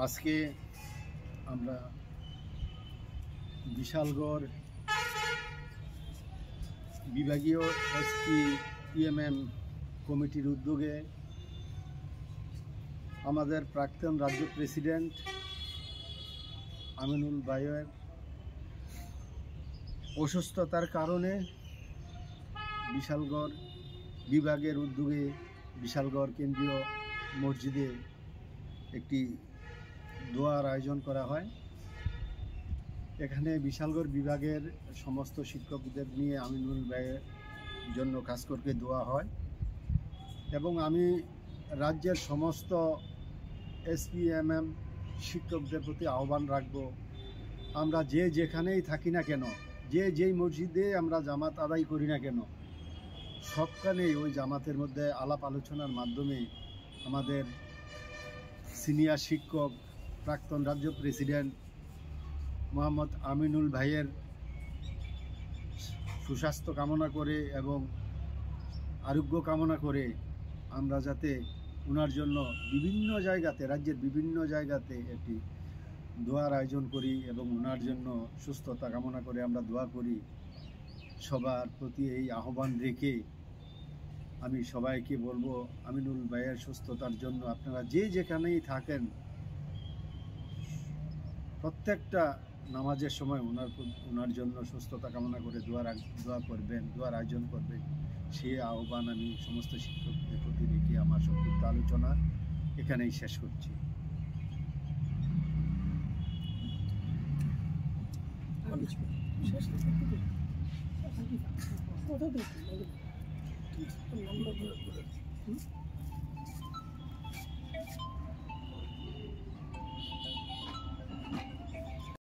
আজকে আমরা বিশালগড় বিভাগীয় SPEMM কমিটির উদ্যোগে আমাদের প্রাক্তন রাজ্য প্রেসিডেন্ট আমিনুল ভাইয়ের অসুস্থতার কারণে বিশালগড় বিভাগের উদ্যোগে বিশালগড় কেন্দ্রীয় মসজিদে একটি দোয়ার আয়োজন করা হয়। এখানে বিশালগড় বিভাগের সমস্ত শিক্ষকদের নিয়ে আমিনুল ভাইয়ের জন্য কাজ করতে দোয়া হয় এবং আমি রাজ্যের সমস্ত SPEMM শিক্ষকদের প্রতি আহ্বান রাখব, আমরা যে যেখানেই থাকি না কেন, যে যেই মসজিদে আমরা জামাত আদায় করি না কেন, সবখানেই ওই জামাতের মধ্যে আলাপ আলোচনার মাধ্যমে আমাদের সিনিয়র শিক্ষক প্রাক্তন রাজ্য প্রেসিডেন্ট মোহাম্মদ আমিনুল ভাইয়ের সুস্বাস্থ্য কামনা করে এবং আরোগ্য কামনা করে আমরা যাতে ওনার জন্য বিভিন্ন জায়গাতে, রাজ্যের বিভিন্ন জায়গাতে একটি দোয়ার আয়োজন করি এবং ওনার জন্য সুস্থতা কামনা করে আমরা দোয়া করি। সবার প্রতি এই আহ্বান রেখে আমি সবাইকে বলবো, আমিনুল ভাইয়ের সুস্থতার জন্য আপনারা যে যেখানেই থাকেন প্রত্যেকটা নামাজের সময় ওনার জন্য সুস্থতা কামনা করে দোয়া করবেন, দোয়ার আয়োজন করবেন। সেই আহ্বান আমি সমস্ত শিক্ষকদের প্রতি রেখে আমার সংক্ষিপ্ত আলোচনা এখানেই শেষ করছি। কথা